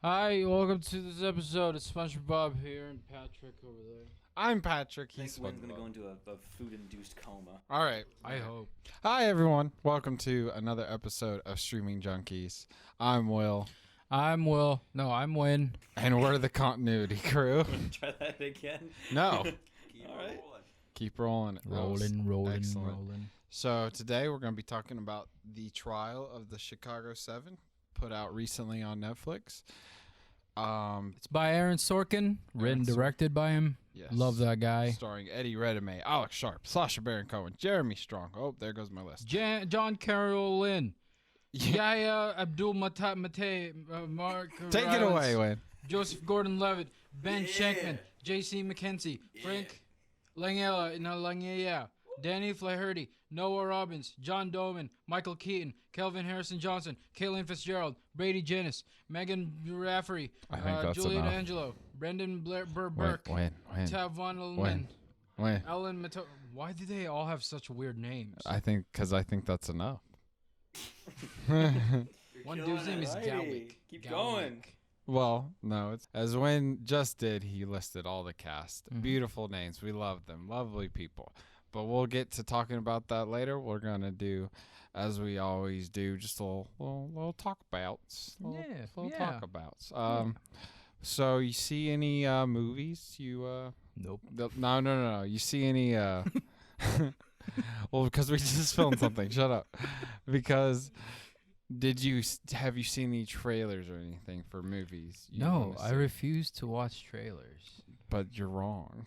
Hi, welcome to this episode. It's SpongeBob here and Patrick over there. I'm Patrick. I He's think Wynn's gonna SpongeBob. go into a food-induced coma. All right. I hope. Hi, everyone. Welcome to another episode of Streaming Junkies. I'm Will, I'm Will. No, I'm Win. and we're the continuity crew. Try that again. No. All right. Keep rolling. That was Rolling. excellent. So today we're going to be talking about the trial of the Chicago 7, put out recently on Netflix. It's by Aaron Sorkin, written, directed by him. Yes. Love that guy. Starring Eddie Redmayne, Alex Sharp, Sacha Baron Cohen, Jeremy Strong. Oh, there goes my list. John Carroll Lynn. Yahya Abdul Mate, Mark. Take it away, Wayne. Joseph Gordon-Levitt, Ben Schenkman, J.C. McKenzie, Frank Langella, Danny Flaherty, Noah Robbins, John Doman, Michael Keaton, Kelvin Harrison Johnson, Caitlin Fitzgerald, Brady Jennis, Megan Rafferty, I think that's Juliet enough. Angelo, Brendan Burke, Wayne. Tav Von Lillman, Wayne. Ellen Mato. Why do they all have such weird names? I think that's enough. One dude's name is Galwick. Keep Galwick. going. Well, no, it's as Wayne just did. He listed all the cast. Mhm. Beautiful names. We love them. Lovely people. But we'll get to talking about that later. We're gonna do, as we always do, just a little talk abouts. Little talk abouts. So you see any movies? You Nope. No. You see any well, because we just filmed something. Shut up. Because have you seen any trailers or anything for movies? you No, wanna I see? refuse to watch trailers. But you're wrong.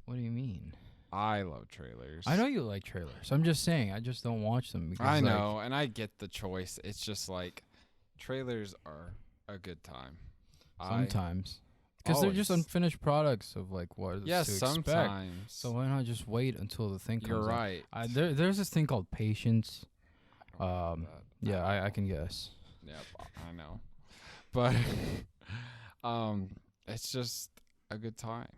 What do you mean? I love trailers. I know you like trailers. I'm just saying, I just don't watch them because I know, and I get the choice. It's just like trailers are a good time. sometimes because they're just Always. unfinished products of like what to Yes, expect. sometimes. So why not just wait until the thing comes You're out? right. There's this thing called patience. I don't know that. Yeah, I can guess. Yep, I know. But it's just a good time.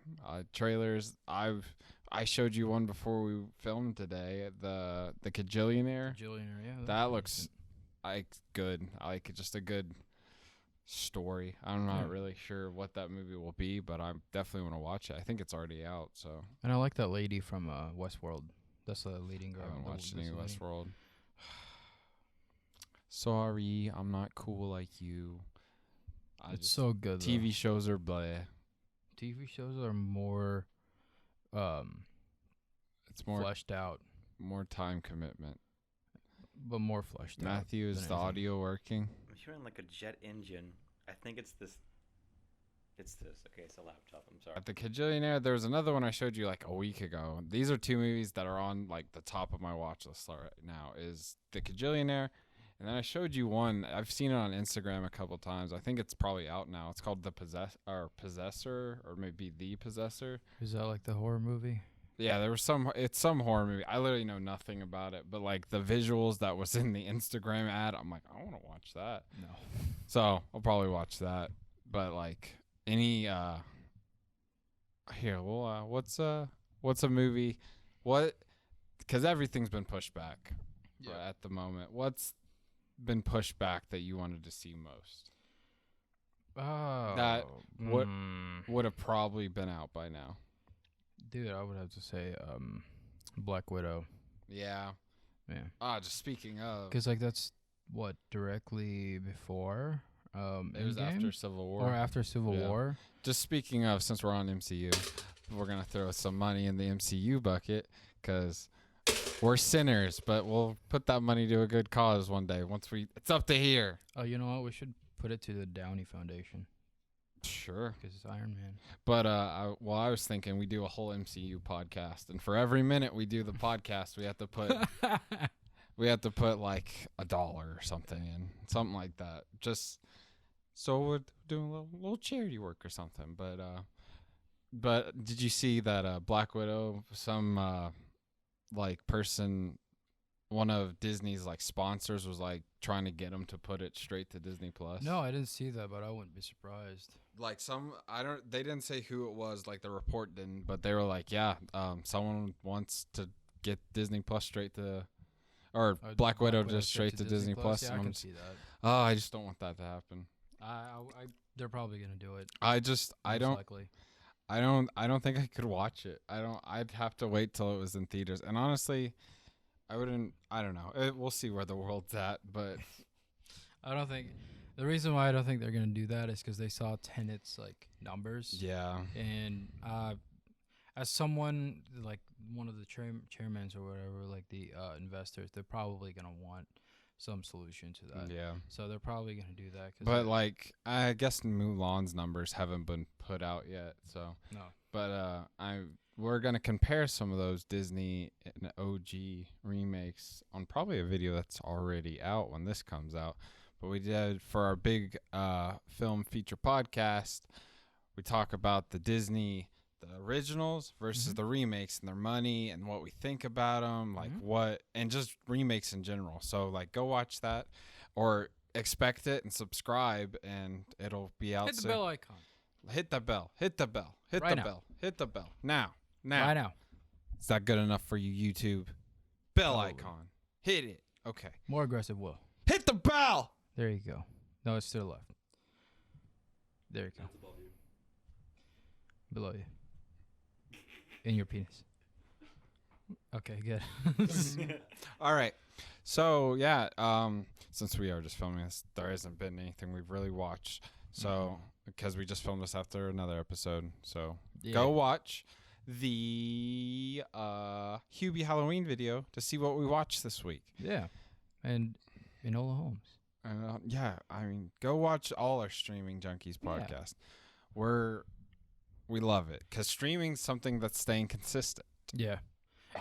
Trailers. I showed you one before we filmed today. The Kajillionaire. Jillionaire, yeah. That looks like good. Like just a good story. I'm not Yeah. really sure what that movie will be, but I definitely want to watch it. I think it's already out, so And I like that lady from Westworld. That's the leading girl. I haven't watched That's any the lady. Westworld. Sorry, I'm not cool like you. It's so good. TV shows are bleh. TV shows are more It's more fleshed out, more time commitment. but more fleshed out. Matthew, is than the anything. audio working? I'm hearing like a jet engine. I think it's this. It's this. Okay, it's a laptop. I'm sorry. At the Kajillionaire, there was another one I showed you like a week ago. These are two movies that are on like the top of my watch list right now. Is the Kajillionaire, and then I showed you one. I've seen it on Instagram a couple times. I think it's probably out now. It's called Possessor, or maybe The Possessor. Is that like the horror movie? Yeah, there was some. It's some horror movie. I literally know nothing about it, but like the visuals that was in the Instagram ad, I'm like, I want to watch that. No. So I'll probably watch that. But like any here, well, what's a movie? Because everything's been pushed back at the moment. What's been pushed back that you wanted to see most? Oh. That would have probably been out by now. Dude, I would have to say Black Widow. Yeah. Yeah. Just speaking of, Because like that's what directly before it was Endgame? after Civil War. Or after Civil Yeah. War. Just speaking of, since we're on MCU, we're going to throw some money in the MCU bucket because we're sinners, but we'll put that money to a good cause one day. It's up to here. Oh, you know what? We should put it to the Downey Foundation Sure. because it's Iron Man. But I was thinking we do a whole MCU podcast, and for every minute we do the podcast, we have to put like $1 or something in, something like that. Just so we're doing a little charity work or something. But did you see that Black Widow? Some like person, one of Disney's like sponsors was like trying to get them to put it straight to Disney Plus. No, I didn't see that, but I wouldn't be surprised. Like they didn't say who it was, like the report didn't, but they were like, yeah, someone wants to get Disney Plus straight to, or Black Widow just straight to Disney Plus. Yeah, and I I'm can just- see that. Oh, I just don't want that to happen. They're probably gonna do it. I Most don't likely. I don't think I could watch it. I'd have to wait till it was in theaters. And honestly, I don't know. We'll see where the world's at, but I don't think. The reason why I don't think they're gonna do that is because they saw Tenet's like numbers. yeah. And as someone like one of the chairmans or whatever, like the investors, they're probably gonna want some solution to that. Yeah. So they're probably gonna do that. But like I guess Mulan's numbers haven't been put out yet, so no. but we're gonna compare some of those Disney and OG remakes on probably a video that's already out when this comes out. But we did for our big film feature podcast. We talk about the originals versus the remakes and their money and what we think about them, like what, and just remakes in general. So like, go watch that, or expect it and subscribe, and it'll be out. Hit the soon. bell icon. Hit the bell. Hit the bell. Hit Right the now. bell. Hit the bell. Now. Right now. Is that good enough for you, YouTube? Bell Probably. icon. Hit it. Okay. More aggressive, Will. Hit the bell. There you go. No, it's to the left. There you go. That's above you. Below you. In your penis. Okay, good. All right. So yeah, since we are just filming this, there hasn't been anything we've really watched. So because we just filmed this after another episode, so go watch the Hubie Halloween video to see what we watched this week. Yeah. And Enola Holmes. Yeah, I mean, go watch all our Streaming Junkies podcast. We love it because streaming's something that's staying consistent. Yeah.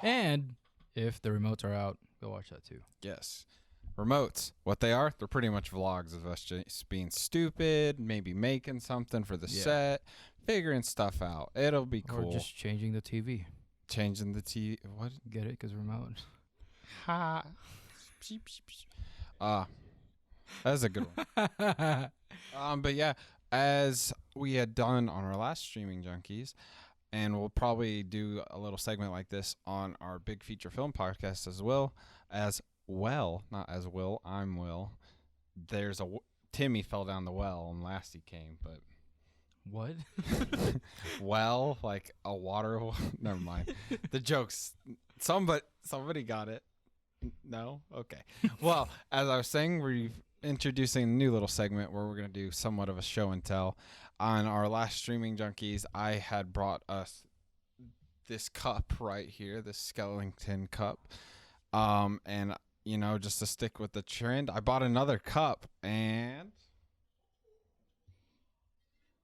And if the remotes are out, go watch that too. Yes. Remotes, what they are, they're pretty much vlogs of us just being stupid, maybe making something for the set, figuring stuff out. It'll be cool. Or just changing the TV. Changing the TV. What? Get it? Because remote. Ha. That's a good one. But yeah, as we had done on our last Streaming Junkies, and we'll probably do a little segment like this on our big feature film podcast as well. Not as Will. I'm Will. There's Timmy fell down the well and Lassie came, but What? well, like a water. Never mind. The jokes. Somebody got it. No? Okay. Well, as I was saying, we're introducing a new little segment where we're going to do somewhat of a show and tell. On our last Streaming Junkies, I had brought us this cup right here, this skeleton cup. And, you know, just to stick with the trend, I bought another cup, and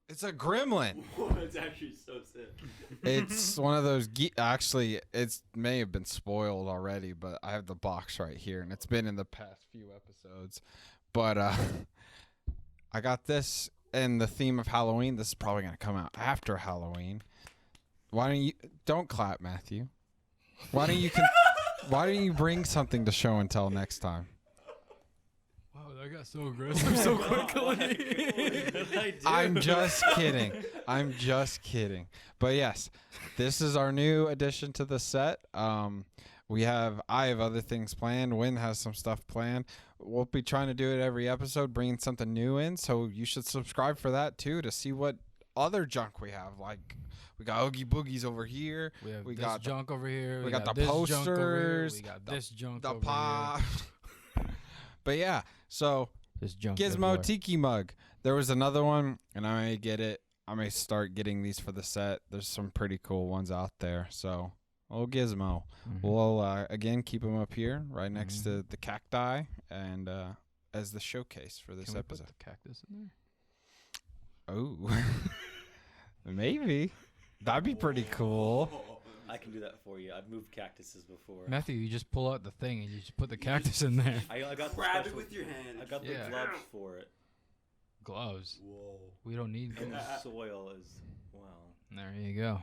it's a gremlin. It's actually so sick. It's one of those. Actually, it may have been spoiled already, but I have the box right here, and it's been in the past few episodes. But I got this in the theme of Halloween. This is probably going to come out after Halloween. Don't clap, Matthew. Why don't you bring something to show and tell next time? Wow, that got so aggressive so quickly. I'm just kidding. But yes, this is our new addition to the set. I have other things planned. Wynn has some stuff planned. We'll be trying to do it every episode, bringing something new in. So you should subscribe for that too, to see what other junk we have. Like we got Oogie Boogies over here. We got this junk over here. We got the this junk over here. posters. We got this junk The over pop. But yeah, so here. This junk Gizmo everywhere. Tiki mug. There was another one, and I may get it. I may start getting these for the set. There's some pretty cool ones out there. So, Gizmo. We'll, again, keep them up here right next to the cacti and as the showcase for this Can we episode. put the cactus in there? Oh. Maybe. That'd be pretty cool. I can do that for you. I've moved cactuses before. Matthew, you just pull out the thing and you just put the cactus in there. I got the Grab it special- with your hand. I got the Yeah. gloves for it. Gloves. Whoa. We don't need And gloves. the soil is, well. There you go.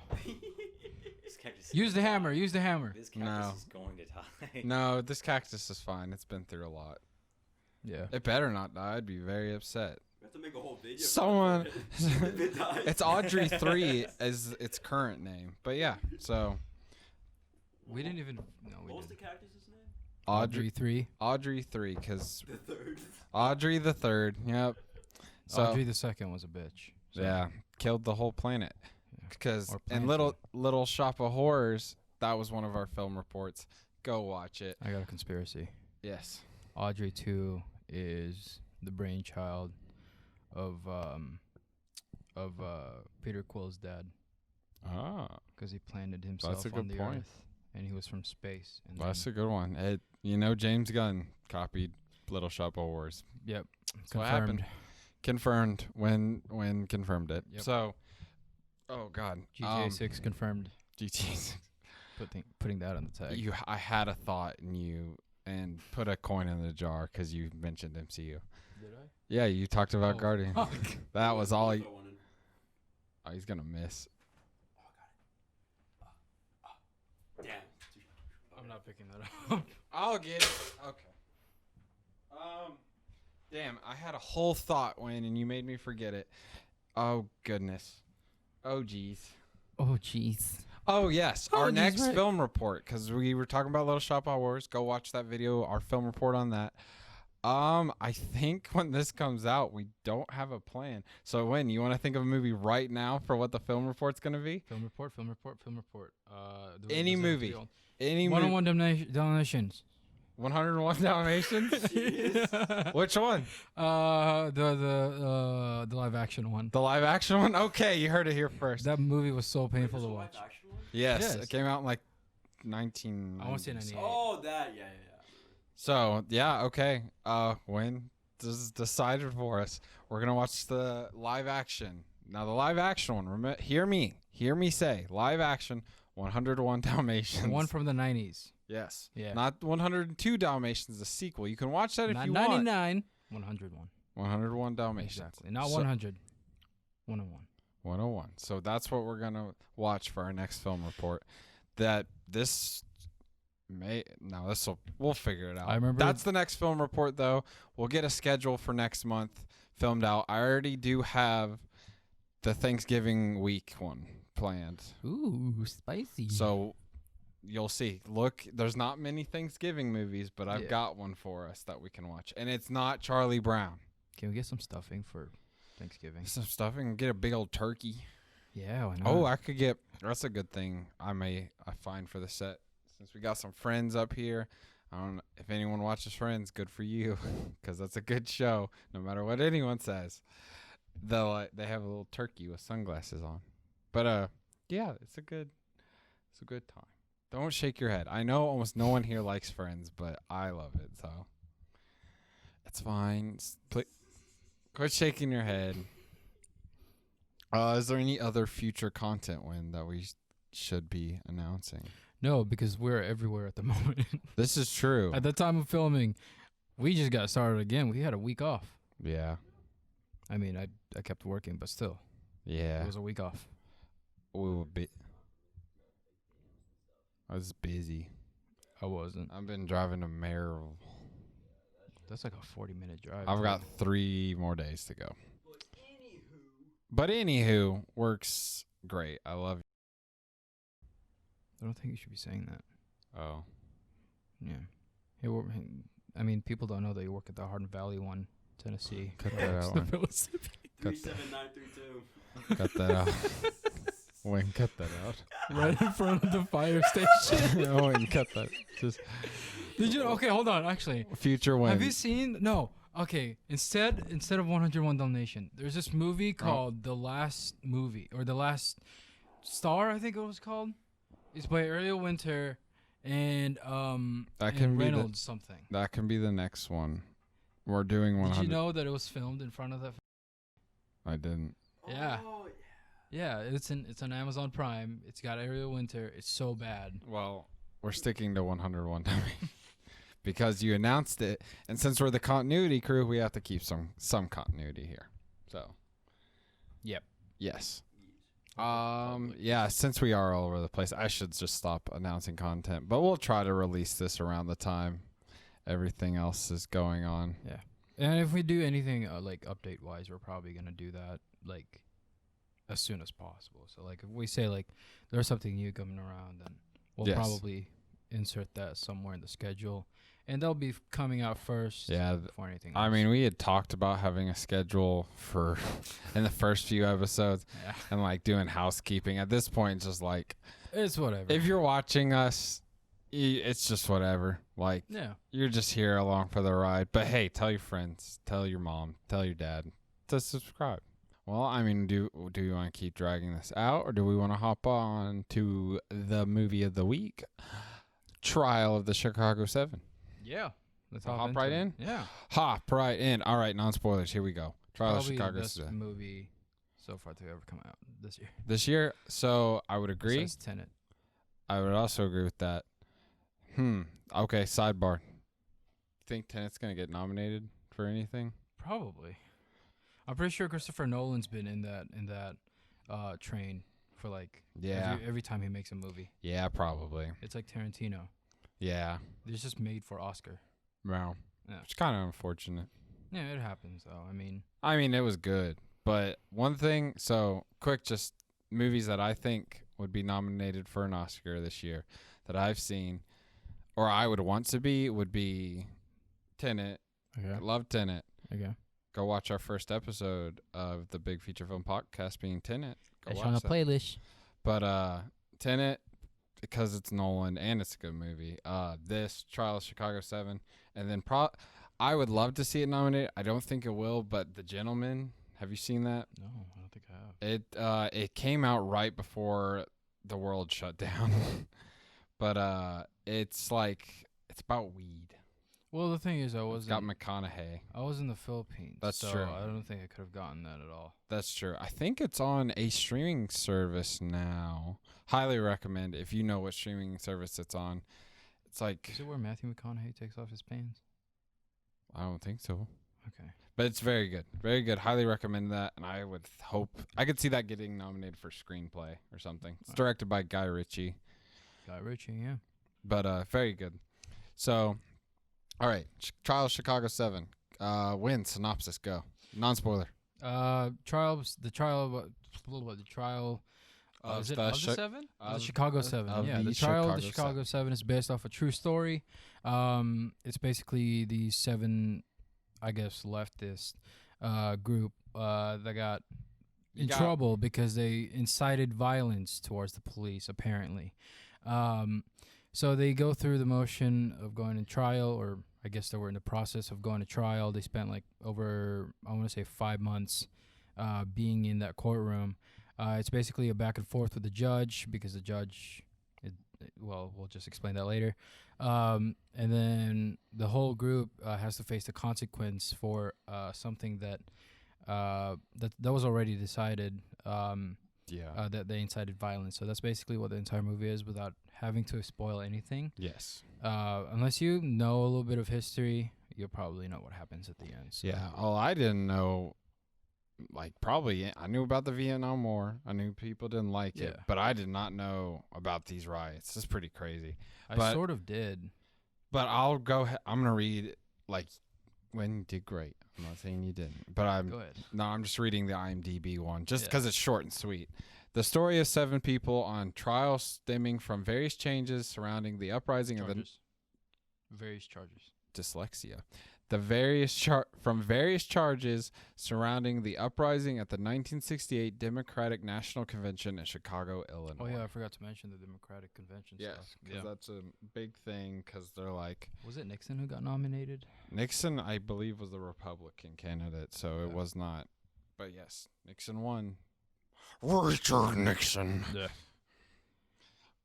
This cactus Use is the gonna hammer. die. Use the hammer. This cactus No. is going to die. No, this cactus is fine. It's been through a lot. Yeah. It better not die. I'd be very upset. We have to make a whole video. Someone. If it dies. It's Audrey 3 as its current name. But yeah, so We didn't even. No, we What was the didn't. cactus's name? Audrey 3. Audrey 3, because The third. Audrey the 3rd. Yep. So Audrey the second was a bitch. So, yeah, killed the whole planet. Yeah. Because Or in Planet Little Shop of Horrors, that was one of our film reports. Go watch it. I got a conspiracy. Yes. Audrey 2 is the brainchild of Peter Quill's dad, Ah, because he planted himself a on good the point. Earth, and he was from space. And that's then, a good one. James Gunn copied Little Shop of Horrors. yep, That's what happened. Confirmed when confirmed it. Yep. So, oh god, GTA 6 confirmed. GTA 6. Putting that on the tag. I had a thought and put a coin in the jar because you mentioned MCU. Did I? Yeah, you talked about Guardian. Fuck. That was all. That's what I wanted. Oh, he's gonna miss. Damn. I'm not picking that up. I'll get it. Okay. Damn, I had a whole thought, Wayne, and you made me forget it. Oh goodness. Oh jeez. Oh jeez. Oh yes, Oh, our geez, next right. film report, because we were talking about Little Shop of Horrors. Go watch that video. Our film report on that. I think when this comes out, we don't have a plan. So, Wayne, you want to think of a movie right now for what the film report's gonna be? Film report. Any movie. Any movie. 101 Dalmatians. 101 Dalmatians. Which one? The live action one. The live action one? Okay, you heard it here first. That movie was so painful to There's a watch. live action one? Yes, Yes. it came out in like 19. I want to say 98. Oh, that. Yeah. So yeah, okay. When this is decided for us, we're gonna watch the live action. Now the live action one. Hear me say live action. 101 Dalmatians. The one from the 90s. Yes. Yeah. Not 102 Dalmatians, the sequel. You can watch that if Not you want. 99. 101. 101 Dalmatians. Exactly. Not So- 100. 101. 101. So that's what we're gonna watch for our next film report. We'll figure it out. I remember- That's the next film report though. We'll get a schedule for next month filmed out. I already do have the Thanksgiving week one planned. Ooh, spicy. So you'll see. Look, there's not many Thanksgiving movies, but I've Yeah. got one for us that we can watch. And it's not Charlie Brown. Can we get some stuffing for Thanksgiving? Some stuffing and get a big old turkey. Yeah, why not? Oh, I could get. That's a good thing. I find for the set since we got some Friends up here. I don't know if anyone watches Friends. Good for you, because that's a good show. No matter what anyone says, they have a little turkey with sunglasses on. But yeah, it's a good time. Don't shake your head. I know almost no one here likes Friends, but I love it, so it's fine. Quit shaking your head. Is there any other future content that we should be announcing? No, because we're everywhere at the moment. This is true. At the time of filming, we just got started again. We had a week off. Yeah. I mean, I kept working, but still, Yeah. it was a week off. We were I was busy. I wasn't. I've been driving to Maryville. That's like a 40-minute drive. I've got 3 more days to go. But anywho, works great. I love I don't think you should be saying that. you. Oh. Yeah. I mean, people don't know that you work at the Hardin Valley one, Tennessee. Cut that out. The Mississippi. Cut 37932. Cut that out. Wayne, cut that out. Right in front of the fire station. Wayne, cut that. Just Did you? Okay, hold on. Actually, future Wayne. have you seen? No. Okay. Instead of 101 Dalmatian, there's this movie called The Last Movie or The Last Star, I think it was called. It's by Ariel Winter and That and can be the- Reynolds something. That can be the next one. We're doing 100. Did you know that it was filmed in front of that? I didn't. Yeah. Oh, Yeah, it's on Amazon Prime. It's got Ariel Winter. It's so bad. Well, we're sticking to 101 because you announced it, and since we're the continuity crew, we have to keep some continuity here. So, Yep. yes. Yeah, since we are all over the place, I should just stop announcing content, but we'll try to release this around the time everything else is going on. Yeah. And if we do anything like update wise, we're probably gonna do that like as soon as possible. So like if we say like there's something new coming around, then we'll Yes. probably insert that somewhere in the schedule, and they'll be coming out first. Yeah, before anything. I else. mean, we had talked about having a schedule for in the first few episodes Yeah. and like doing housekeeping. At this point, it's just like It's whatever. if you're watching us, it's just whatever. Like Yeah. you're just here along for the ride. But hey, tell your friends, tell your mom, tell your dad to subscribe. Well, I mean, do you want to keep dragging this out, or do we want to hop on to the movie of the week, Trial of the Chicago 7? Yeah. Let's Hop into right it. in? Yeah. Hop right in. All right, non-spoilers. Here we go. Trial of Probably Chicago the best 7. movie so far to ever come out this year. This year, so I would agree. Besides Tenet. I would also agree with that. Okay, sidebar. Think Tenet's going to get nominated for anything? Probably. I'm pretty sure Christopher Nolan's been in that train for like Yeah. every time he makes a movie. Yeah, probably. It's like Tarantino. Yeah. It's just made for Oscar. Well, Yeah. it's kind of unfortunate. Yeah, it happens though. I mean, It was good. But one thing, so quick, just movies that I think would be nominated for an Oscar this year that I've seen, or I would want to be, would be Tenet. okay. I love Tenet. Okay. Go watch our first episode of the Big Feature Film Podcast being Tenet. Go It's watch on the that. playlist. But Tenet, because it's Nolan and it's a good movie. This Trial of Chicago 7, and then I would love to see it nominated. I don't think it will, but The Gentleman. Have you seen that? No, I don't think I have. It came out right before the world shut down, but it's about weed. Well, the thing is, It's got McConaughey. I was in the Philippines. That's so true. I don't think I could have gotten that at all. That's true. I think it's on a streaming service now. Highly recommend if you know what streaming service it's on. It's like Is it where Matthew McConaughey takes off his pants? I don't think so. Okay. But it's very good. Very good. Highly recommend that. And I would hope I could see that getting nominated for screenplay or something. It's Alright. directed by Guy Ritchie. Guy Ritchie, yeah. But very good. So, all right. Trial of Chicago 7. Win. Synopsis. Go. Non-spoiler. The trial. Is it of the seven? The Chicago 7. of Yeah, the the trial of the Chicago Chicago 7 is based off a true story. It's basically the 7, I guess, leftist group that got in trouble because they incited violence towards the police, apparently. So they go through the motion of going to trial, or I guess they were in the process of going to trial. They spent like over, I want to say 5 months being in that courtroom. It's basically a back and forth with the judge because the judge, well, we'll just explain that later. And then the whole group has to face the consequence for something that was already decided. That they incited violence. So that's basically what the entire movie is, without having to spoil anything. Yes. Unless you know a little bit of history, you'll probably know what happens at the end. So. Yeah. Oh, I didn't know. I knew about the Vietnam War. I knew people didn't like it, Yeah. but I did not know about these riots. It's pretty crazy. I But- sort of did. But I'll go. I'm gonna read when you did great. I'm not saying you didn't, but Go ahead. I'm just reading the IMDb one, just Yeah. because it's short and sweet. The story of 7 people on trial stemming from various changes surrounding the uprising of the Various charges. dyslexia. From various charges surrounding the uprising at the 1968 Democratic National Convention in Chicago, Illinois. Oh yeah, I forgot to mention the Democratic Convention Yes, stuff. because that's a big thing. Because they're like Was it Nixon who got nominated? Nixon, I believe, was the Republican candidate, so it Yeah. was not. But yes, Nixon won. Richard Nixon. Yeah.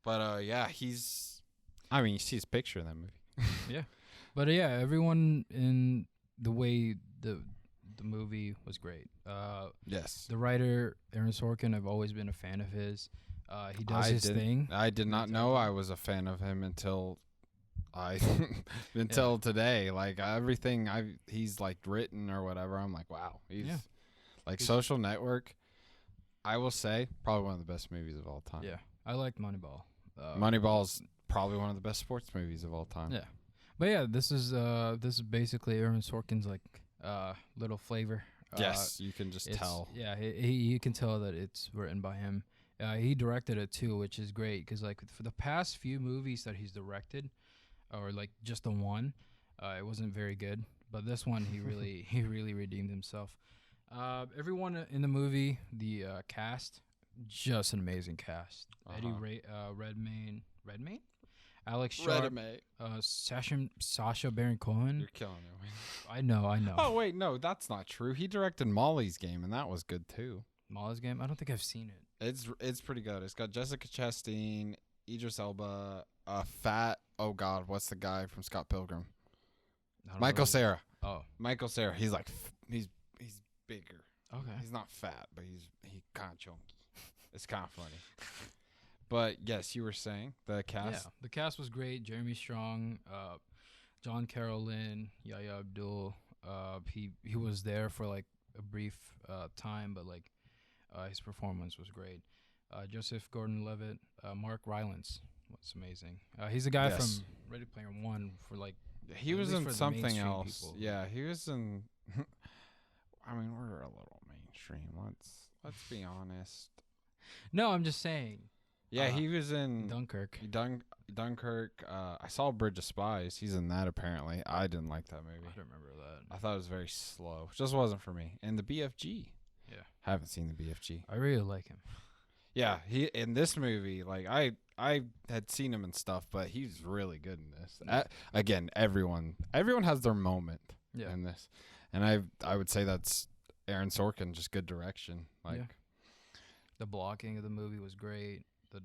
But yeah, you see his picture in that movie. But yeah, everyone in the way the movie was great. Yes. The writer Aaron Sorkin, I've always been a fan of his. He does his thing. I did not know I was a fan of him until today. Like everything he's like written or whatever, I'm like, wow. He's Social Network. I will say probably one of the best movies of all time. Yeah, I liked Moneyball. Moneyball's probably one of the best sports movies of all time. Yeah, but yeah, this is basically Aaron Sorkin's little flavor. Yes, you can just tell. Yeah, you can tell that it's written by him. He directed it too, which is great because like for the past few movies that he's directed, or like just the one, it wasn't very good. But this one, he really redeemed himself. Everyone in the movie, the cast, just an amazing cast. Eddie Redmayne, Alex Sharp, Sasha Baron Cohen. You're killing it. I know. Oh wait, no, that's not true. He directed Molly's Game, and that was good too. Molly's Game. I don't think I've seen it. It's pretty good. It's got Jessica Chastain, Idris Elba, fat. Oh God, what's the guy from Scott Pilgrim? Michael Cera. Oh, Michael Cera. He's like he's bigger. okay. He's not fat, but he kind of chunky. It's kind of funny. But yes, you were saying the cast. Yeah, the cast was great. Jeremy Strong, John Carrollin, Yahya Abdul. He was there for like a brief time, but like his performance was great. Joseph Gordon-Levitt, Mark Rylance was amazing. He's a guy from Ready Player One for like. He at was least in for the something mainstream else. people. Yeah, he was in. I mean, we're a little mainstream. Let's be honest. No, I'm just saying. Yeah, he was in Dunkirk. Dunkirk. I saw Bridge of Spies. He's in that apparently. I didn't like that movie. I don't remember that. I thought it was very slow. Just wasn't for me. And the BFG. Yeah. Haven't seen the BFG. I really like him. Yeah, he in this movie, like I had seen him and stuff, but he's really good in this. Again, everyone has their moment in this, and I would say that's Aaron Sorkin, just good direction. Like the blocking of the movie was great. The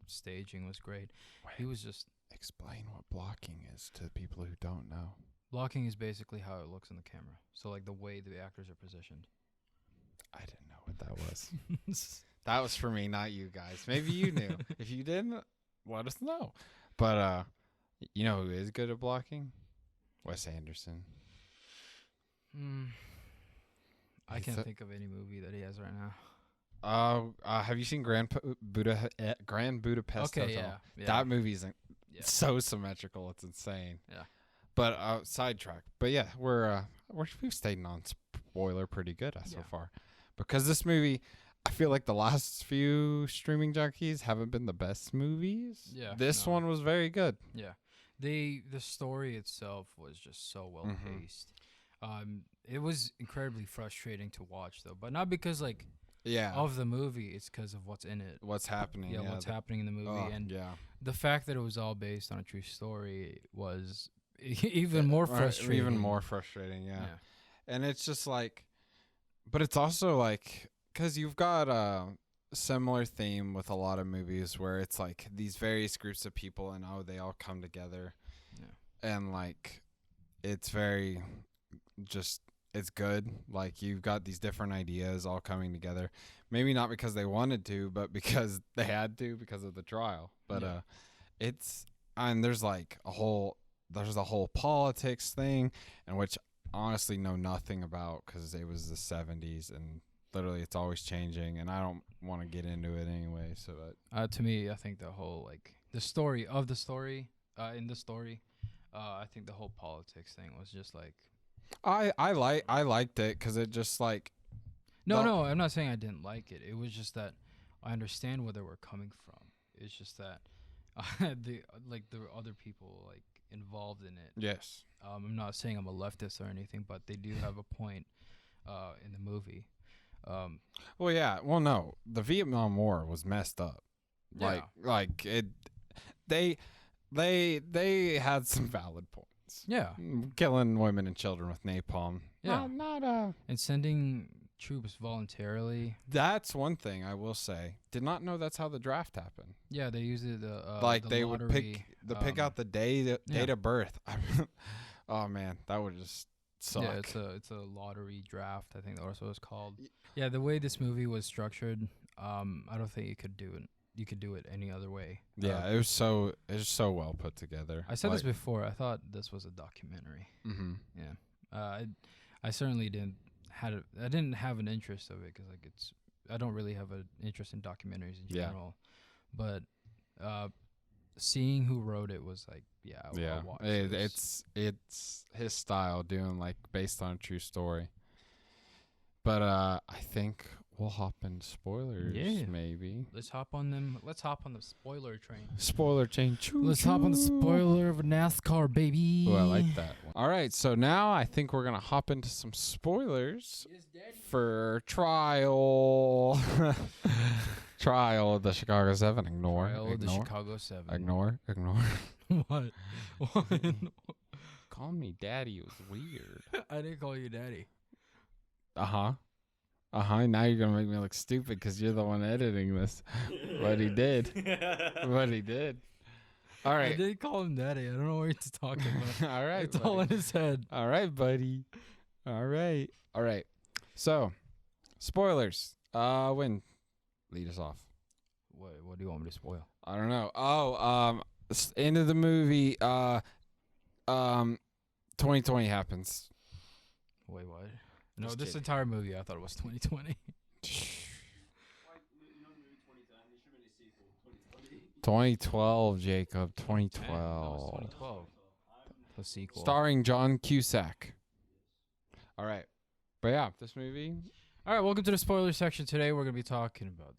staging was great. He was just explain what blocking is to people who don't know. Blocking is basically how it looks in the camera. So like the way the actors are positioned. I didn't know what that was. That was for me, not you guys. Maybe you knew. If you didn't, let us know. But you know who is good at blocking? Wes Anderson. I can't think of any movie that he has right now. Have you seen Grand Budapest Okay, Hotel? yeah. That movie's so symmetrical, it's insane. Yeah. But sidetrack. But yeah, we've stayed on spoiler pretty good so far, because this movie, I feel like the last few streaming junkies haven't been the best movies. Yeah. This one was very good. Yeah. The story itself was just so well paced. It was incredibly frustrating to watch though, but not because like of the movie, it's because of what's in it. What's happening. Yeah, what's happening in the movie. And the fact that it was all based on a true story was even more frustrating. Even more frustrating, yeah. And it's just like, but it's also like, because you've got a similar theme with a lot of movies where it's like these various groups of people and they all come together. Yeah. And like, it's very just, it's good. Like, you've got these different ideas all coming together. Maybe not because they wanted to, but because they had to because of the trial. But it's, and there's like a whole politics thing, and which honestly know nothing about because it was the 70s and literally it's always changing, and I don't want to get into it anyway. So to me, I think the whole like the story of the story in the story, I think the whole politics thing was just like I liked it because it just like no, I'm not saying I didn't like it. It was just that I understand where they were coming from. It's just that there were other people like involved in it. Yes. I'm not saying I'm a leftist or anything, but they do have a point in the movie. Well, yeah. Well, no, the Vietnam War was messed up. Yeah. Like it. They had some valid points. Yeah. Killing women and children with napalm. Yeah. Not and sending troops voluntarily. That's one thing I will say. Did not know that's how the draft happened. Yeah, they used it. Like the they lottery, would pick out the date of birth. Oh man, that would just suck. Yeah, it's a lottery draft. I think that's what it's called. Yeah, the way this movie was structured, I don't think you could do it. You could do it any other way. Yeah, it was so well put together. I said this before. I thought this was a documentary. Mm-hmm. Yeah, I certainly didn't I didn't have an interest of it because like I don't really have an interest in documentaries in general, but seeing who wrote it was like I'll watch this. It's his style, doing like based on a true story. But I think we'll hop into spoilers. Yeah. Maybe Let's hop on them. Let's hop on the spoiler train. spoiler chain. Let's hop on the spoiler of NASCAR, baby. Oh, I like that one. All right, so now I think we're gonna hop into some spoilers for Trial. Trial of the Chicago 7. Ignore. Trial of the ignore. Chicago 7. Ignore. What? Call me daddy. It was weird. I didn't call you daddy. Now you're gonna make me look stupid because you're the one editing this. But he did. But he did. All I right. didn't call him daddy. I don't know what he's talking about. All right. It's all in his head. All right, buddy. All right. So, spoilers. When lead us off. What do you want me to spoil? I don't know. End of the movie. 2020 happens. Wait, what? No, Just this kidding. entire movie, I thought it was 2020. 2012, Jacob. It was 2012. 2012. The sequel. Starring John Cusack. All right. But yeah, this movie. All right, welcome to the spoiler section. Today we're going to be talking about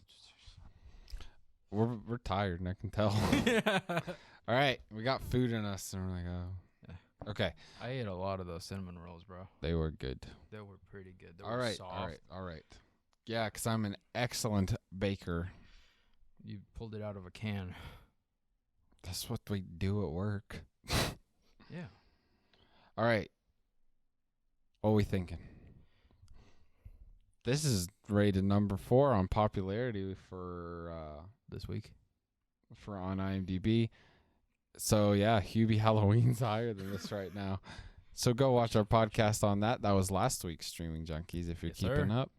We're tired, and I can tell. yeah. All right, we got food in us, and we're like, oh. Okay, I ate a lot of those cinnamon rolls, bro. they were good. They were pretty good. They All were right, soft. all right. Yeah, because I'm an excellent baker. You pulled it out of a can. That's what we do at work. Yeah. All right. What are we thinking? This is rated number 4 on popularity for This week. on IMDb. So yeah, Hubie Halloween's higher than this right now. So go watch our podcast on that. That was last week's Streaming Junkies if you're Yes, keeping sir. up.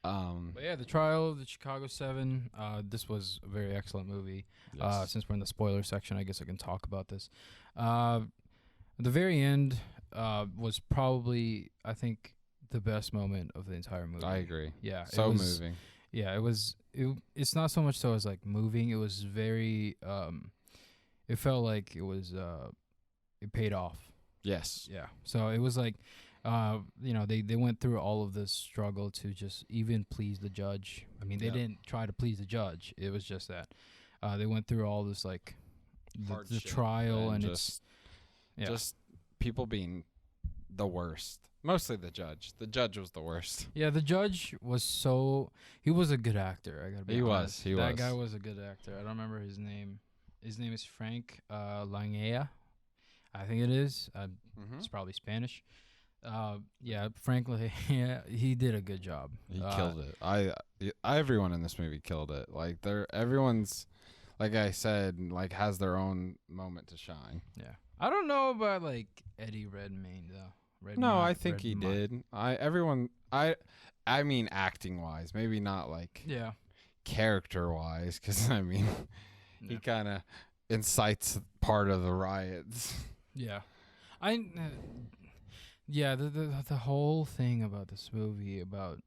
But yeah, the Trial of the Chicago 7. This was a very excellent movie. Yes. Since we're in the spoiler section, I guess I can talk about this. The very end was probably, I think, the best moment of the entire movie. I agree. Yeah. So it was, moving. Yeah, it was. It's not so much so as like moving. It was very. It felt like it was. It paid off. Yes. Yeah. So it was like, they went through all of this struggle to just even please the judge. I mean, they Yep. didn't try to please the judge. It was just that they went through all this like the Hardship trial and just it's just people being the worst. Mostly the judge. The judge was the worst. yeah. The judge was he was a good actor. I gotta be He was, honest. he that was. guy was a good actor. I don't remember his name. His name is Frank Langea. I think it is. Mm-hmm. It's probably Spanish. Yeah, frankly, yeah, he did a good job. He killed it. Everyone in this movie killed it. Like everyone's, like I said, like has their own moment to shine. Yeah, I don't know about like Eddie Redmayne though. No, I think he did. I mean acting wise, maybe not like Yeah, character wise, because I mean he Yeah. kind of incites part of the riots. yeah. Yeah, the whole thing about this movie about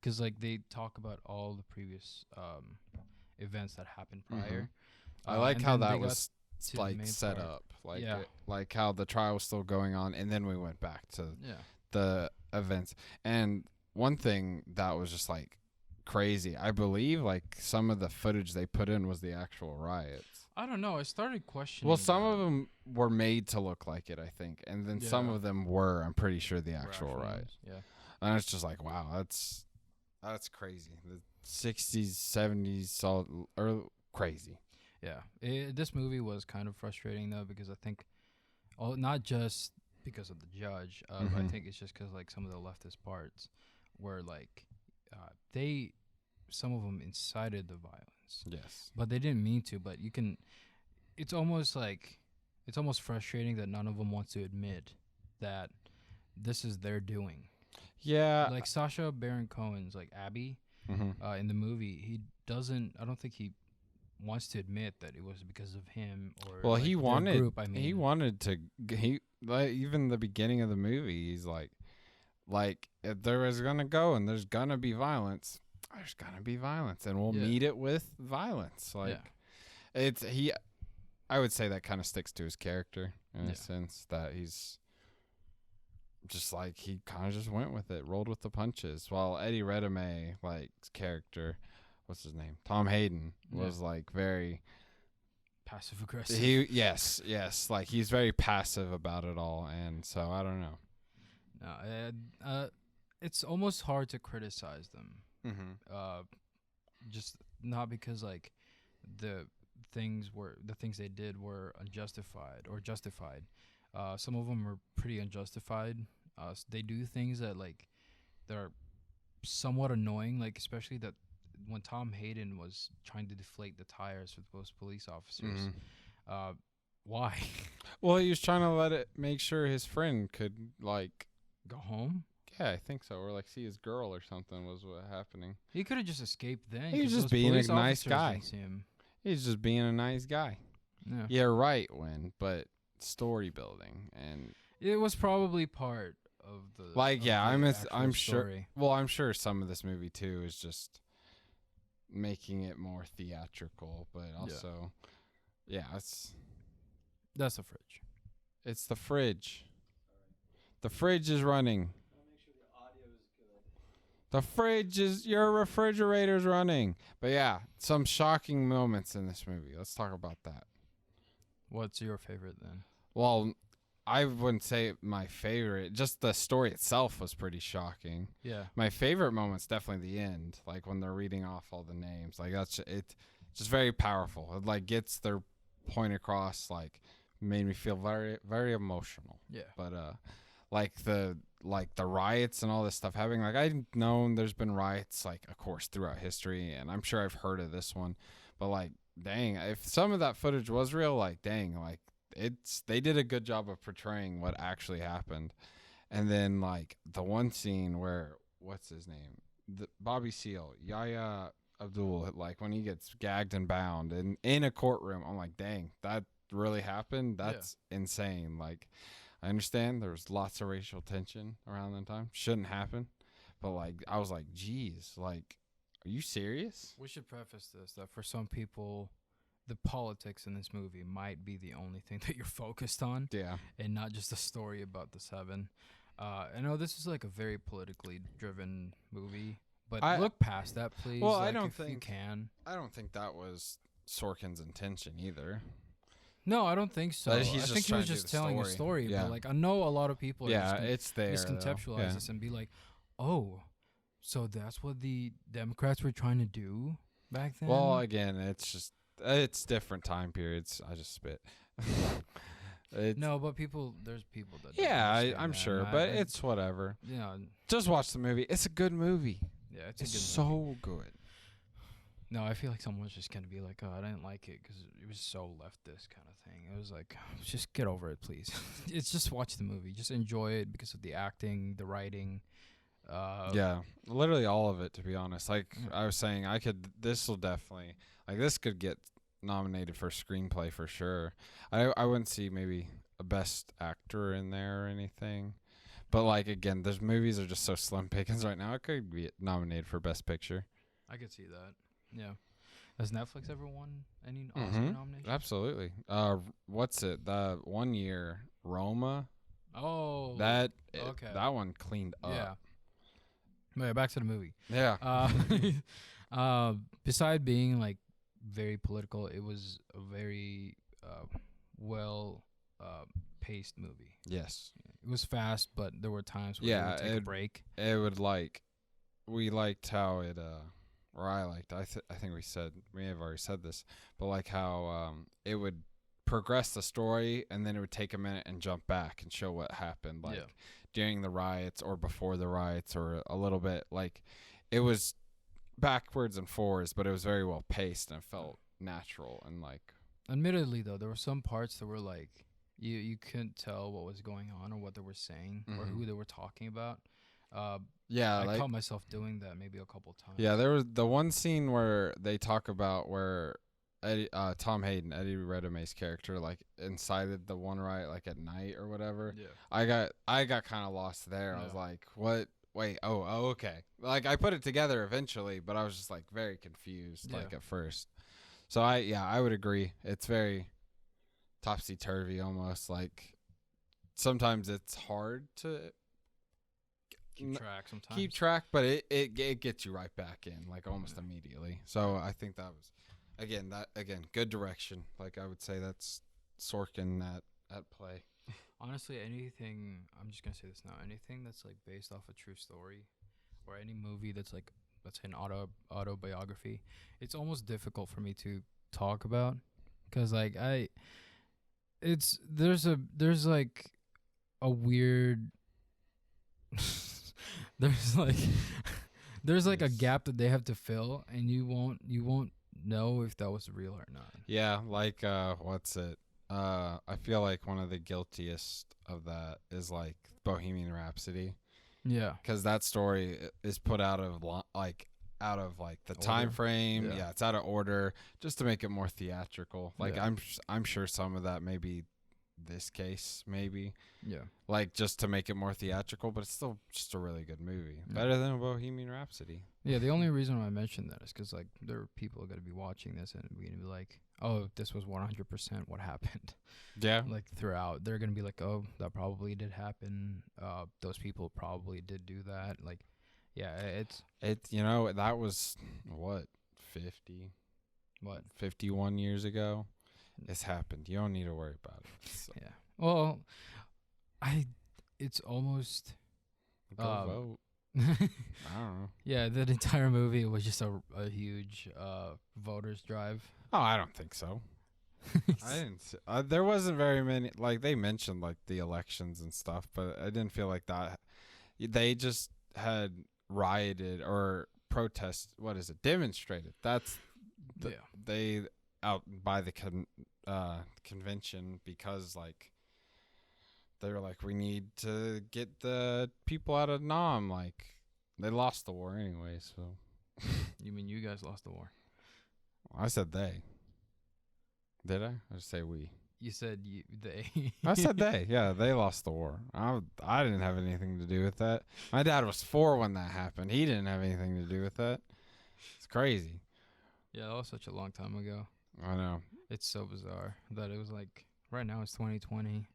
because like they talk about all the previous events that happened prior. I like and how then that they got was to the like main set part. up, like Yeah. like how the trial was still going on, and then we went back to Yeah. the events. And one thing that was just like crazy, I believe like some of the footage they put in was the actual riots. I don't know. I started questioning. Well, some that. of them were made to look like it, I think, and then some Yeah. of them were. I'm pretty sure the Were actual actual riots. ones. Yeah. And it's just like, wow, that's crazy. The 60s, 70s, all crazy. Yeah, this movie was kind of frustrating though because I think, not just because of the judge, but I Mhm. think it's just because like some of the leftist parts were like, some of them incited the violence, Yes. but they didn't mean to. But it's almost frustrating that none of them wants to admit that this is their doing. Yeah. Like Sacha Baron Cohen's like Abby, Mhm. in the movie, he doesn't. I don't think he wants to admit that it was because of him or Well, like, he their wanted. group, I mean. He wanted to. He like even the beginning of the movie. He's like if there was gonna go and there's gonna be violence. There's gonna be violence, and we'll Yeah. meet it with violence. Like it's he. I would say that kind of sticks to his character in Yeah. a sense that he's just like he kind of just went with it, rolled with the punches. While Eddie Redmayne, like his character, what's his name, Tom Hayden, was like very Passive aggressive. yes, like he's very passive about it all, and so I don't know. No, it's almost hard to criticize them. Mm-hmm. Just not because like the things they did were unjustified or justified. Some of them are pretty unjustified. They do things that like they're somewhat annoying, like especially that when Tom Hayden was trying to deflate the tires for those police officers. Mm-hmm. Why? Well, he was trying to make sure his friend could like Go home? Yeah, I think so. Or like see his girl or something was what happening. He could have just escaped then. He was 'cause just those being a police nice officers guy. didn't see him. He's just being a nice guy. Yeah. Yeah, right, but story building and It was probably part of the I'm sure. story. Well, I'm sure some of this movie too is just making it more theatrical, but also, That's the fridge. it's the fridge. The fridge is running. The fridge is your refrigerator's running. But yeah, some shocking moments in this movie. Let's talk about that. What's your favorite then? Well, I wouldn't say my favorite. Just the story itself was pretty shocking. Yeah. My favorite moment's definitely the end, like when they're reading off all the names. Like that's it. Just very powerful. It like gets their point across. Like made me feel very very emotional. Yeah. But like the riots and all this stuff happening. Like I've known there's been riots, like of course throughout history, and I'm sure I've heard of this one. But like, dang, if some of that footage was real, like dang, like they did a good job of portraying what actually happened. And then like the one scene where what's his name, Bobby Seale, Yahya Abdul, like when he gets gagged and bound and in a courtroom, I'm like, dang, that really happened. That's insane. Like I understand there was lots of racial tension around that time. Shouldn't happen. But like I was like, geez, like, are you serious? We should preface this that for some people, the politics in this movie might be the only thing that you're focused on. Yeah. And not just a story about the seven. I know this is like a very politically driven movie, but look past that, please. Well, like, I don't if you think can. I don't think that was Sorkin's intention either. No, I don't think so. I think he was just telling a story. Yeah. But like I know a lot of people are just it's there. misconceptualize this and be like, oh, so that's what the Democrats were trying to do back then? Well, again, it's different time periods. I just spit. No, but there's people that. I'm sure, but it's whatever. Yeah. Just watch the movie. It's a good movie. Yeah, it's It's a good so movie. good. No, I feel like someone's just gonna be like, "Oh, I didn't like it because it was so leftist kind of thing." It was like, just get over it, please. It's just watch the movie, just enjoy it because of the acting, the writing. Yeah, literally all of it. To be honest, like I was saying, this could get nominated for screenplay for sure. I wouldn't see maybe a best actor in there or anything, but like again, those movies are just so slim pickings right now. It could be nominated for best picture. I could see that. Yeah. Has Netflix ever won any Oscar Mm-hmm. nominations? Absolutely. What's it? The 1 year Roma. Oh. That okay. That one cleaned up. Yeah. But yeah, back to the movie. Yeah. Beside being like very political, it was a very well paced movie. Yes. It was fast, but there were times where it would take a break. It would we liked how it or I liked. I think we have already said this, but like how it would progress the story and then it would take a minute and jump back and show what happened, like during the riots or before the riots or a little bit. Like it was backwards and forwards, but it was very well paced and it felt natural and like. Admittedly, though, there were some parts that were like you couldn't tell what was going on or what they were saying or who they were talking about. I caught myself doing that maybe a couple times. Yeah, there was the one scene where they talk about where Tom Hayden, Eddie Redmayne's character, like incited the one riot like at night or whatever. Yeah. I got kind of lost there. I was like, what? Wait, oh, okay. Like I put it together eventually, but I was just like very confused like at first. So I would agree. It's very topsy-turvy almost. Like sometimes it's hard to keep track sometimes. keep track, but it gets you right back in like almost immediately. So I think that was again good direction. Like I would say that's Sorkin at play. Honestly, anything. I'm just gonna say this now. Anything that's like based off a true story, or any movie that's like, let's say, an autobiography, it's almost difficult for me to talk about, because like there's like a weird there's like there's like a gap that they have to fill, and you won't know if that was real or not. Yeah, like what's it? I feel like one of the guiltiest of that is like Bohemian Rhapsody, Yeah. because that story is put out of the time frame. Yeah. Yeah, it's out of order just to make it more theatrical. Like Yeah. I'm sure some of that may be this case, maybe Yeah. like just to make it more theatrical, but it's still just a really good movie, Yeah. better than Bohemian Rhapsody. Yeah, the only reason why I mentioned that is because like there are people going to be watching this and we're going to be like, oh, this was 100% what happened. Yeah, Like throughout, they're going to be like, oh, that probably did happen. Those people probably did do that. Like, yeah, it's that was what 51 years ago. It's happened. You don't need to worry about it. So yeah. Well, it's almost. go vote. Yeah, I don't know. the entire movie was just a huge voters drive. Oh, I don't think so. I didn't. There wasn't very many. Like they mentioned, like the elections and stuff, but I didn't feel like that. They just had rioted or protest. What is it? Demonstrated. That's they out by the convention because like they were like, we need to get the people out of Nam. Like they lost the war anyway. So You mean you guys lost the war? I said they. Did I? I just say we. You said they. I said they. Yeah, they lost the war. I didn't have anything to do with that. My dad was 4 when that happened. He didn't have anything to do with that. It's crazy. Yeah, that was such a long time ago. I know. It's so bizarre that it was like right now it's 2020.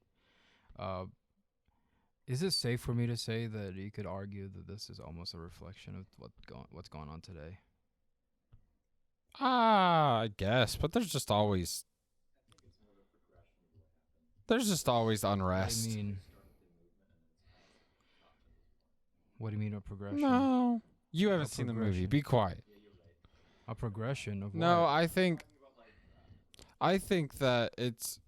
Is it safe for me to say that you could argue that this is almost a reflection of what's going on today? I guess, but there's just always unrest. What do you mean a progression? No, you haven't seen the movie. progression. Be quiet. A progression of No, what? I think that it's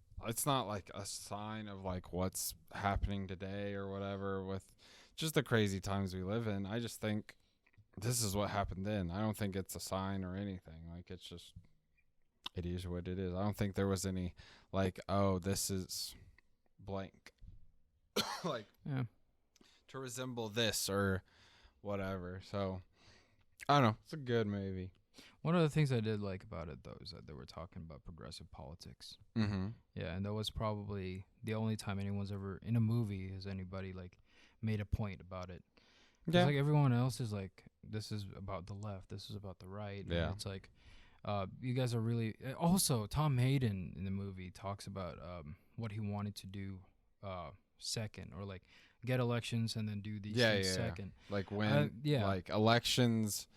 not like a sign of like what's happening today or whatever with just the crazy times we live in. I just think this is what happened then. I don't think it's a sign or anything. Like it's just it is what it is. I don't think there was any like, oh, this is blank. Like Yeah. to resemble this or whatever. So I don't know. It's a good movie. One of the things I did like about it, though, is that they were talking about progressive politics. Mm-hmm. Yeah, and that was probably the only time anyone's ever in a movie has anybody like made a point about it. 'Cause, Yeah. like everyone else is like, this is about the left, this is about the right. And Yeah. it's like, you guys are really. Also, Tom Hayden in the movie talks about what he wanted to do second, or like get elections and then do these things second. Like when like elections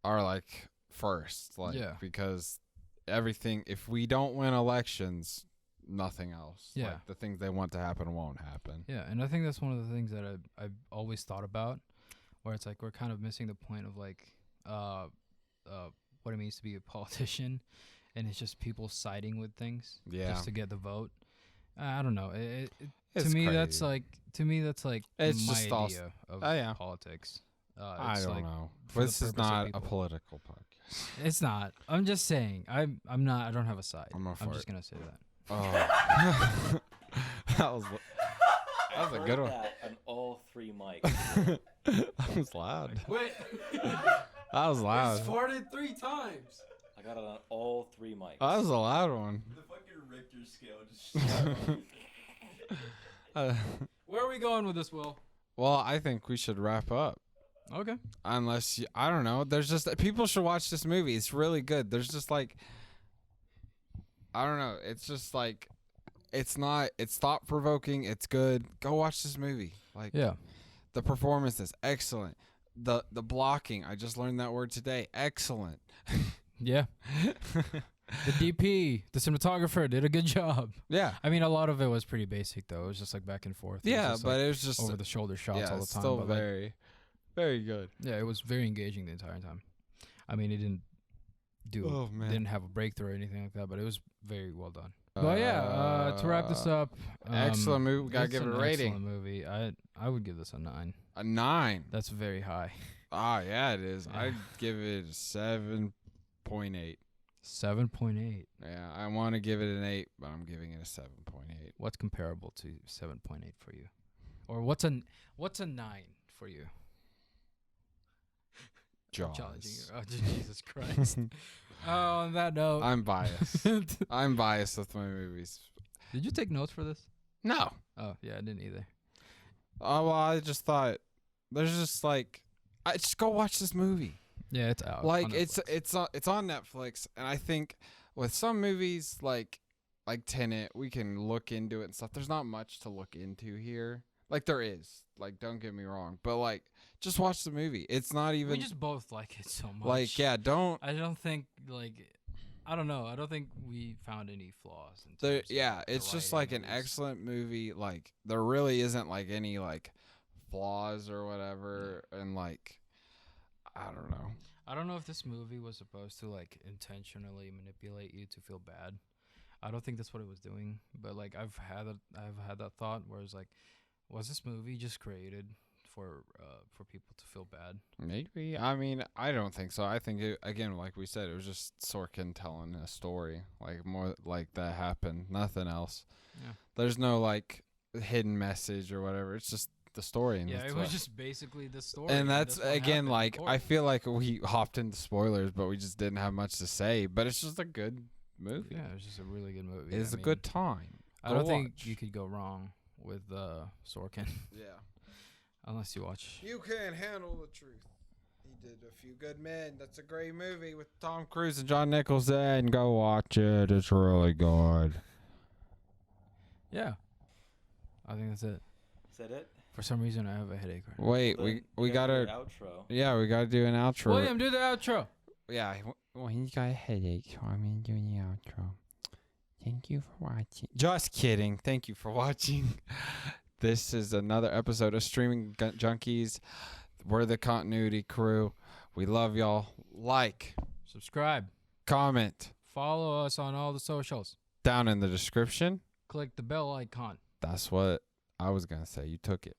are like first, like because everything, if we don't win elections, nothing else. Yeah. Like the things they want to happen won't happen. Yeah, and I think that's one of the things that I've always thought about, where it's like we're kind of missing the point of like what it means to be a politician, and it's just people siding with things just to get the vote. I don't know. To me, that's like It's my just idea of yeah. politics. I It's don't like know. for the This is purpose of not a people. political podcast. It's not. I'm just saying. I'm not. I don't have a side. I'm not for just it. gonna say that. Oh. that was I a heard good one. that on all 3 mics. That was loud. Wait. That was loud. farted 3 times. I got it on all 3 mics. That was a loud one. The fucking Richter scale just Where are we going with this, Will? Well, I think we should wrap up. Okay. Unless I don't know. There's just people should watch this movie. It's really good. There's just like I don't know. It's just like it's thought provoking. It's good. Go watch this movie. Like Yeah. The performance is excellent. The blocking, I just learned that word today. Excellent. Yeah. The DP, the cinematographer, did a good job. Yeah. I mean, a lot of it was pretty basic though. It was just like back and forth. Yeah, but it was just over the shoulder shots yeah, all the it's time. still but like, very, very good. yeah, it was very engaging the entire time. I mean, it didn't Oh, man. didn't have a breakthrough or anything like that, but it was very well done. But yeah, to wrap this up, excellent movie. We gotta it's give it a an rating. Excellent movie. I would give this a 9. A 9. That's very high. Ah, yeah, it is. Yeah. I'd give it a 7.8. 7.8. Yeah, I want to give it an 8, but I'm giving it a 7.8. What's comparable to 7.8 for you, or what's a 9 for you? I'm challenging Jaws. you. Oh, Jesus Christ. On that note, I'm biased. I'm biased with my movies. did you take notes for this? No. Oh yeah, I didn't either. Oh, well, I just thought there's just like, I just go watch this movie. Yeah, it's out. Like on it's Netflix. it's on Netflix, and I think with some movies like Tenet, we can look into it and stuff. There's not much to look into here. Like there is. Like don't get me wrong, but like just watch the movie. It's not even We just both like it so much. like yeah. Don't I don't think I don't know. I don't think we found any flaws. In there. terms of, Yeah, the it's just writing like an or excellent movie. Like there really isn't like any like flaws or whatever, and like I don't know. I don't know if this movie was supposed to like intentionally manipulate you to feel bad. I don't think that's what it was doing. But like I've had that thought where it's like, was this movie just created for people to feel bad? Maybe. I mean, I don't think so. I think it, again, like we said, it was just Sorkin telling a story, like more like that happened, nothing else. Yeah. There's no like hidden message or whatever. It's just the story. And Yeah, that's it was what- just basically the story. And that's what again, happened, like of I course. feel like we hopped into spoilers, but we just didn't have much to say. But it's just a good movie. Yeah, it was just a really good movie. It's I a mean, good time. I Go don't think watch. you could go wrong with Sorkin Yeah. unless you watch. You can't handle the truth. He did A Few Good Men. That's a great movie with Tom Cruise and John Nichols. And go watch it. It's really good. Yeah, I think that's it. Is that it? For some reason, I have a headache. Right Wait, Then we you do gotta. your outro. Yeah, we gotta do an outro. William, do the outro. Yeah. Well, he's got a headache, so I'm gonna do the outro. Thank you for watching. Just kidding. Thank you for watching. This is another episode of Streaming Junkies. We're the continuity crew. We love y'all. Like, Subscribe. comment Follow us on all the socials. down in the description. Click the bell icon. That's what I was gonna say. You took it.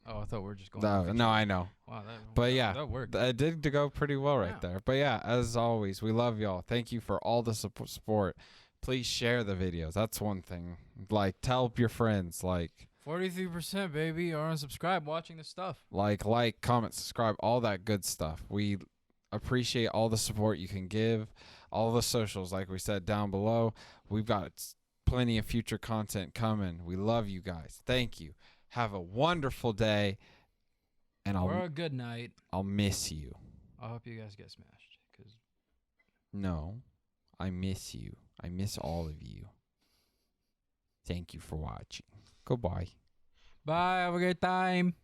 Oh, I thought we were just going. No, off each no, other. I know. Wow, that, But yeah, that worked. It did to go pretty well right Yeah. there. But yeah, as always, we love y'all. Thank you for all the support. Please share the videos. That's one thing. Like, tell your friends. Like, 43%, baby, are unsubscribed watching this stuff. like, comment, subscribe, all that good stuff. We appreciate all the support you can give. All the socials, like we said, down below. We've got plenty of future content coming. We love you guys. Thank you. Have a wonderful day. And Or a good night. I'll miss you. I hope you guys get smashed. Cause No, I miss you. I miss all of you. Thank you for watching. Goodbye. bye. Have a great time.